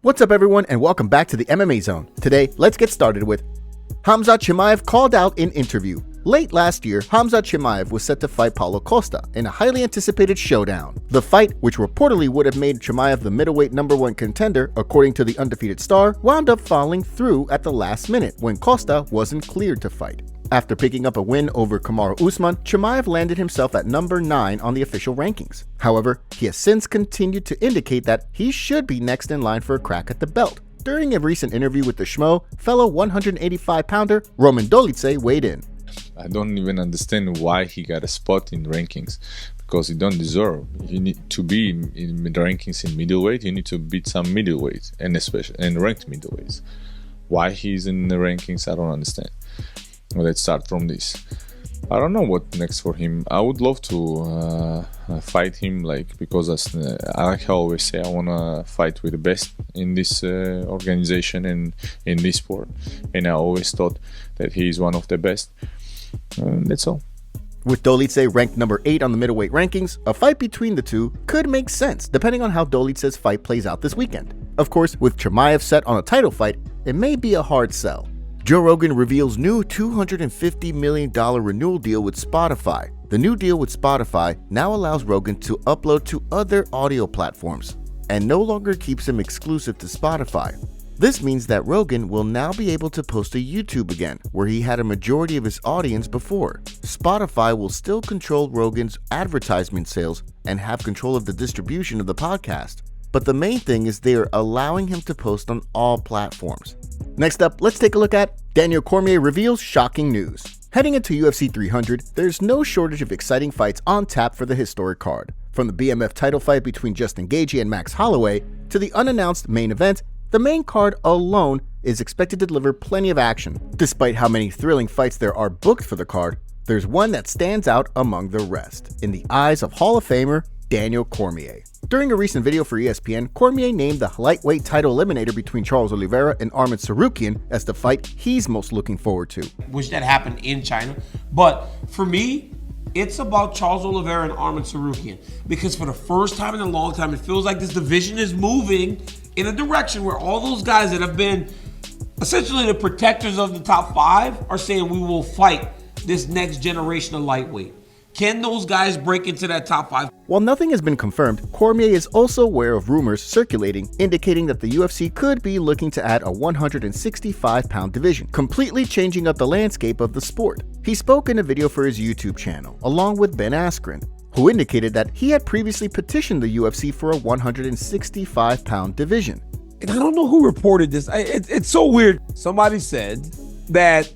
What's up, everyone, and welcome back to the MMA Zone. Today, let's get started with Khamzat Chimaev called out in interview. Late last year, Khamzat Chimaev was set to fight Paulo Costa in a highly anticipated showdown. The fight, which reportedly would have made Chimaev the middleweight #1 contender, according to the undefeated star, wound up falling through at the last minute when Costa wasn't cleared to fight. After picking up a win over Kamaru Usman, Chimaev landed himself at number 9 on the official rankings. However, he has since continued to indicate that he should be next in line for a crack at the belt. During a recent interview with the Schmo, fellow 185-pounder Roman Dolidze weighed in. I don't even understand why he got a spot in rankings, because he don't deserve. You need to be in the rankings in middleweight. You need to beat some middleweight and especially ranked middleweights. Why he's in the rankings, I don't understand. Well, let's start from this. I don't know what next for him. I would love to fight him, because I always say I wanna fight with the best in this organization and in this sport, and I always thought that he is one of the best. That's all. With Dolidze ranked number 8 on the middleweight rankings, a fight between the two could make sense depending on how Dolidze's fight plays out this weekend. Of course, with Chimaev set on a title fight, it may be a hard sell. Joe Rogan reveals new $250 million renewal deal with Spotify. The new deal with Spotify now allows Rogan to upload to other audio platforms and no longer keeps him exclusive to Spotify. This means that Rogan will now be able to post to YouTube again, where he had a majority of his audience before. Spotify will still control Rogan's advertisement sales and have control of the distribution of the podcast. But the main thing is they are allowing him to post on all platforms. Next up, let's take a look at Daniel Cormier reveals shocking news. Heading into UFC 300, there's no shortage of exciting fights on tap for the historic card. From the BMF title fight between Justin Gaethje and Max Holloway to the unannounced main event, the main card alone is expected to deliver plenty of action. Despite how many thrilling fights there are booked for the card, there's one that stands out among the rest, in the eyes of Hall of Famer Daniel Cormier. During a recent video for ESPN, Cormier named the lightweight title eliminator between Charles Oliveira and Arman Tsarukyan as the fight he's most looking forward to. Wish that happened in China, but for me, it's about Charles Oliveira and Arman Tsarukyan, because for the first time in a long time, it feels like this division is moving in a direction where all those guys that have been essentially the protectors of the top 5 are saying we will fight this next generation of lightweight. Can those guys break into that top 5? While nothing has been confirmed, Cormier is also aware of rumors circulating indicating that the UFC could be looking to add a 165-pound division, completely changing up the landscape of the sport. He spoke in a video for his YouTube channel, along with Ben Askren, who indicated that he had previously petitioned the UFC for a 165-pound division. And I don't know who reported this. It's so weird. Somebody said that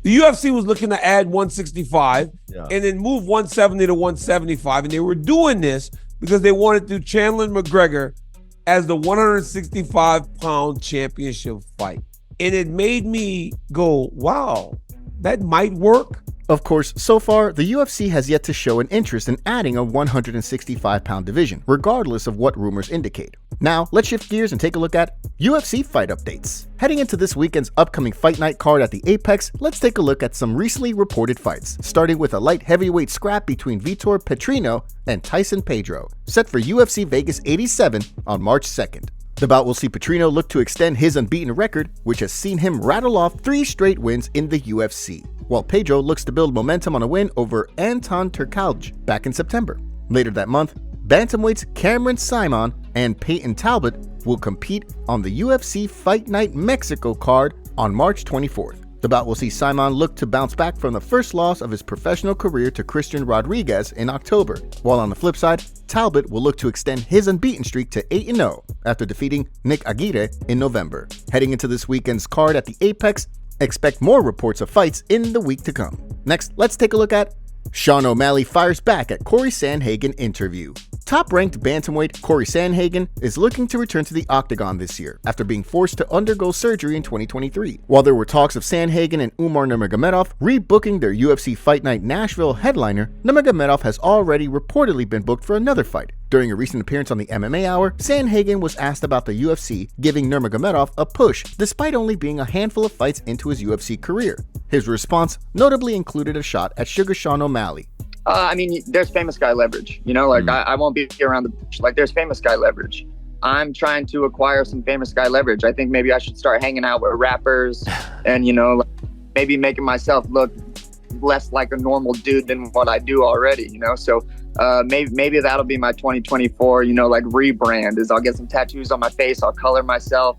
the UFC was looking to add 165 and then move 170 to 175. And they were doing this because they wanted to do Chandler McGregor as the 165-pound championship fight. And it made me go, wow, that might work. Of course, so far, the UFC has yet to show an interest in adding a 165-pound division, regardless of what rumors indicate. Now, let's shift gears and take a look at UFC Fight updates. Heading into this weekend's upcoming Fight Night card at the Apex, let's take a look at some recently reported fights, starting with a light heavyweight scrap between Vitor Petrino and Tyson Pedro, set for UFC Vegas 87 on March 2nd. The bout will see Petrino look to extend his unbeaten record, which has seen him rattle off 3 straight wins in the UFC, while Pedro looks to build momentum on a win over Anton Turkalj back in September. Later that month, bantamweights Cameron Simon and Peyton Talbot will compete on the UFC Fight Night Mexico card on March 24th. The bout will see Simon look to bounce back from the first loss of his professional career to Christian Rodriguez in October, while on the flip side, Talbot will look to extend his unbeaten streak to 8-0 after defeating Nick Aguirre in November. Heading into this weekend's card at the Apex, expect more reports of fights in the week to come. Next, let's take a look at Sean O'Malley fires back at Cory Sandhagen interview. Top-ranked bantamweight Cory Sandhagen is looking to return to the octagon this year after being forced to undergo surgery in 2023. While there were talks of Sandhagen and Umar Nurmagomedov rebooking their UFC Fight Night Nashville headliner, Nurmagomedov has already reportedly been booked for another fight. During a recent appearance on the MMA Hour, Sandhagen was asked about the UFC giving Nurmagomedov a push despite only being a handful of fights into his UFC career. His response notably included a shot at Sugar Sean O'Malley. I mean, there's famous guy leverage, I won't be around the bush. There's famous guy leverage. I'm trying to acquire some famous guy leverage. I think maybe I should start hanging out with rappers and, like, maybe making myself look less like a normal dude than what I do already, So maybe that'll be my 2024, like rebrand, is I'll get some tattoos on my face, I'll color myself,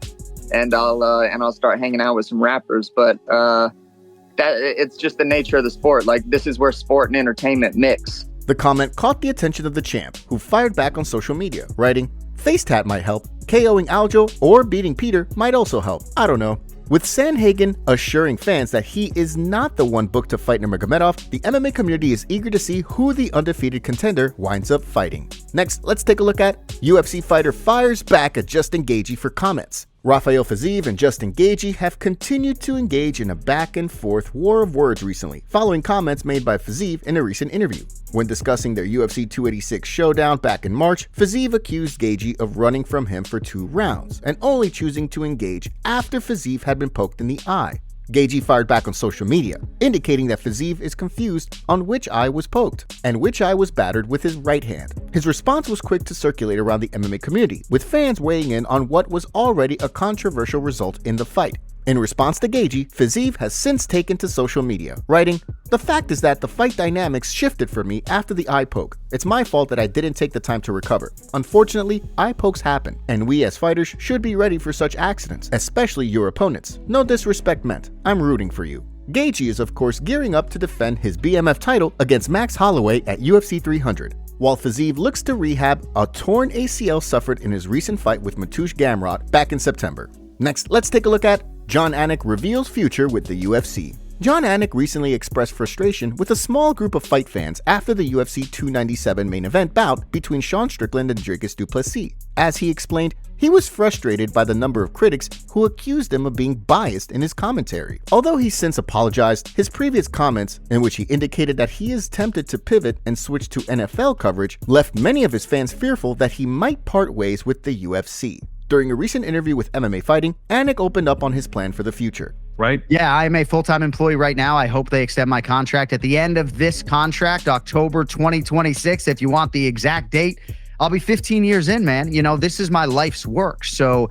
and I'll start hanging out with some rappers. But that it's just the nature of the sport. Like, this is where sport and entertainment mix. The comment caught the attention of the champ, who fired back on social media, writing, "Face tat might help, KOing Aljo or beating Peter might also help. I don't know." With Sandhagen assuring fans that he is not the one booked to fight Nurmagomedov, the MMA community is eager to see who the undefeated contender winds up fighting. Next, let's take a look at UFC fighter fires back at Justin Gaethje for comments. Rafael Fiziev and Justin Gaethje have continued to engage in a back-and-forth war of words recently, following comments made by Fiziev in a recent interview. When discussing their UFC 286 showdown back in March, Fiziev accused Gaethje of running from him for 2 rounds, and only choosing to engage after Fiziev had been poked in the eye. Gaethje fired back on social media, indicating that Fiziev is confused on which eye was poked and which eye was battered with his right hand. His response was quick to circulate around the MMA community, with fans weighing in on what was already a controversial result in the fight. In response to Gaethje, Fiziev has since taken to social media, writing, "The fact is that the fight dynamics shifted for me after the eye poke. It's my fault that I didn't take the time to recover. Unfortunately, eye pokes happen, and we as fighters should be ready for such accidents, especially your opponents. No disrespect meant. I'm rooting for you." Gaethje is of course gearing up to defend his BMF title against Max Holloway at UFC 300, while Fiziev looks to rehab a torn ACL suffered in his recent fight with Mateusz Gamrot back in September. Next, let's take a look at Jon Anik reveals future with the UFC. Jon Anik recently expressed frustration with a small group of fight fans after the UFC 297 main event bout between Sean Strickland and Dricus du Plessis. As he explained, he was frustrated by the number of critics who accused him of being biased in his commentary. Although he's since apologized, his previous comments, in which he indicated that he is tempted to pivot and switch to NFL coverage, left many of his fans fearful that he might part ways with the UFC. During a recent interview with MMA Fighting, Anik opened up on his plan for the future. Right? Yeah, I'm a full-time employee right now. I hope they extend my contract at the end of this contract, October 2026. If you want the exact date, I'll be 15 years in, man. This is my life's work. So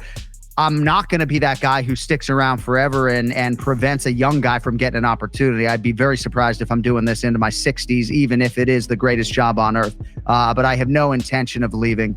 I'm not going to be that guy who sticks around forever and prevents a young guy from getting an opportunity. I'd be very surprised if I'm doing this into my 60s, even if it is the greatest job on earth. But I have no intention of leaving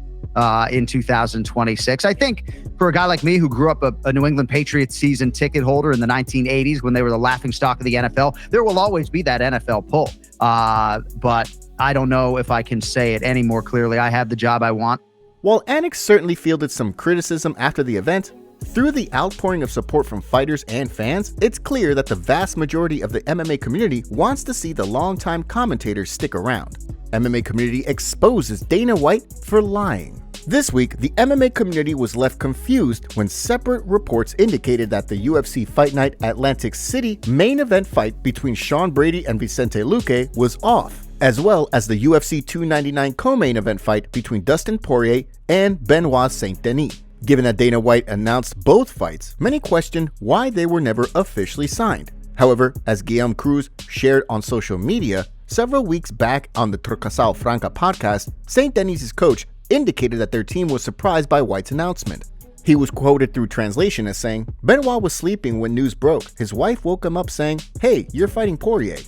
in 2026. I think for a guy like me who grew up a New England Patriots season ticket holder in the 1980s when they were the laughingstock of the NFL, there will always be that NFL pull. But I don't know if I can say it any more clearly. I have the job I want. While Anik certainly fielded some criticism after the event, through the outpouring of support from fighters and fans, it's clear that the vast majority of the MMA community wants to see the longtime commentators stick around. MMA community exposes Dana White for lying. This week, the MMA community was left confused when separate reports indicated that the UFC Fight Night Atlantic City main event fight between Sean Brady and Vicente Luque was off, as well as the UFC 299 co-main event fight between Dustin Poirier and Benoit Saint-Denis. Given that Dana White announced both fights, many questioned why they were never officially signed. However, as Guillaume Cruz shared on social media, several weeks back on the Trocasal Franca podcast, Saint-Denis' coach indicated that their team was surprised by White's announcement. He was quoted through translation as saying, "Benoit was sleeping when news broke. His wife woke him up saying, 'Hey, you're fighting Poirier.'"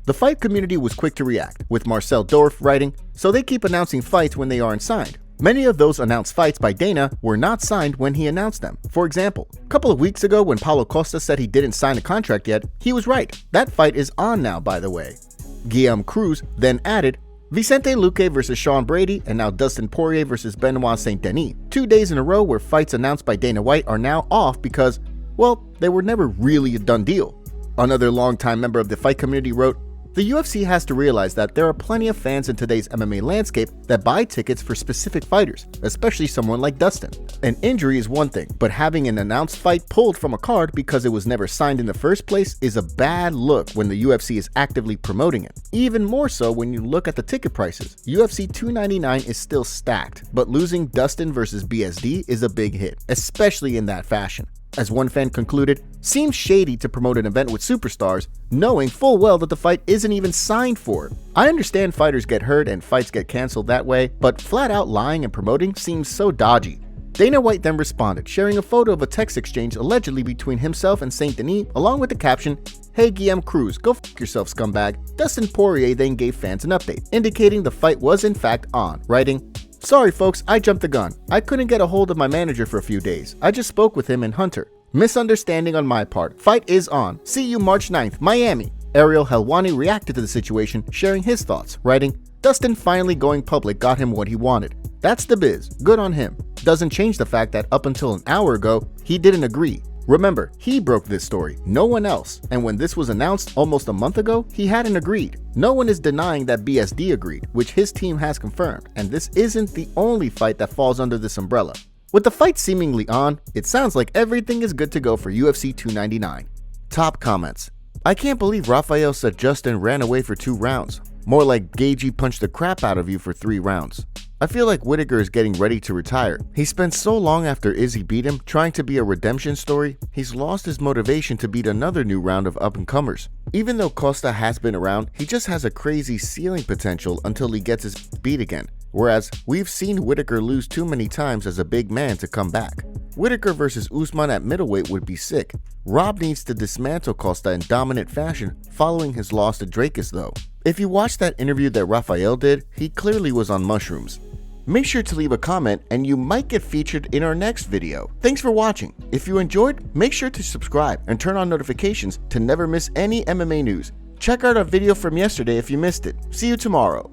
The fight community was quick to react, with Marcel Dorf writing, "So they keep announcing fights when they aren't signed. Many of those announced fights by Dana were not signed when he announced them. For example, a couple of weeks ago when Paulo Costa said he didn't sign a contract yet, he was right. That fight is on now, by the way." Guillaume Cruz then added, "Vicente Luque versus Sean Brady and now Dustin Poirier versus Benoit Saint-Denis. 2 days in a row where fights announced by Dana White are now off because, well, they were never really a done deal." Another longtime member of the fight community wrote, "The UFC has to realize that there are plenty of fans in today's MMA landscape that buy tickets for specific fighters, especially someone like Dustin. An injury is one thing, but having an announced fight pulled from a card because it was never signed in the first place is a bad look when the UFC is actively promoting it. Even more so when you look at the ticket prices. UFC 299 is still stacked, but losing Dustin versus BSD is a big hit, especially in that fashion. As one fan concluded, seems shady to promote an event with superstars, knowing full well that the fight isn't even signed for. I understand fighters get hurt and fights get canceled that way, but flat out lying and promoting seems so dodgy. Dana White then responded, sharing a photo of a text exchange allegedly between himself and Saint Denis, along with the caption, "Hey Guillaume Cruz, go f yourself, scumbag." Dustin Poirier then gave fans an update, indicating the fight was in fact on, writing, "Sorry folks, I jumped the gun. I couldn't get a hold of my manager for a few days. I just spoke with him and Hunter. Misunderstanding on my part. Fight is on. See you March 9th, Miami." Ariel Helwani reacted to the situation, sharing his thoughts, writing, "Dustin finally going public got him what he wanted. That's the biz. Good on him. Doesn't change the fact that up until an hour ago, he didn't agree. Remember, he broke this story, no one else, and when this was announced almost a month ago, he hadn't agreed. No one is denying that BSD agreed, which his team has confirmed, and this isn't the only fight that falls under this umbrella. With the fight seemingly on, it sounds like everything is good to go for UFC 299. Top comments. I can't believe Rafael said Justin ran away for 2 rounds. More like Gaethje punched the crap out of you for 3 rounds. I feel like Whittaker is getting ready to retire. He spent so long after Izzy beat him trying to be a redemption story, he's lost his motivation to beat another new round of up-and-comers. Even though Costa has been around, he just has a crazy ceiling potential until he gets his beat again. Whereas, we've seen Whittaker lose too many times as a big man to come back. Whittaker versus Usman at middleweight would be sick. Rob needs to dismantle Costa in dominant fashion following his loss to Drakus though. If you watched that interview that Rafael did, he clearly was on mushrooms. Make sure to leave a comment and you might get featured in our next video. Thanks for watching. If you enjoyed, make sure to subscribe and turn on notifications to never miss any MMA news. Check out our video from yesterday if you missed it. See you tomorrow.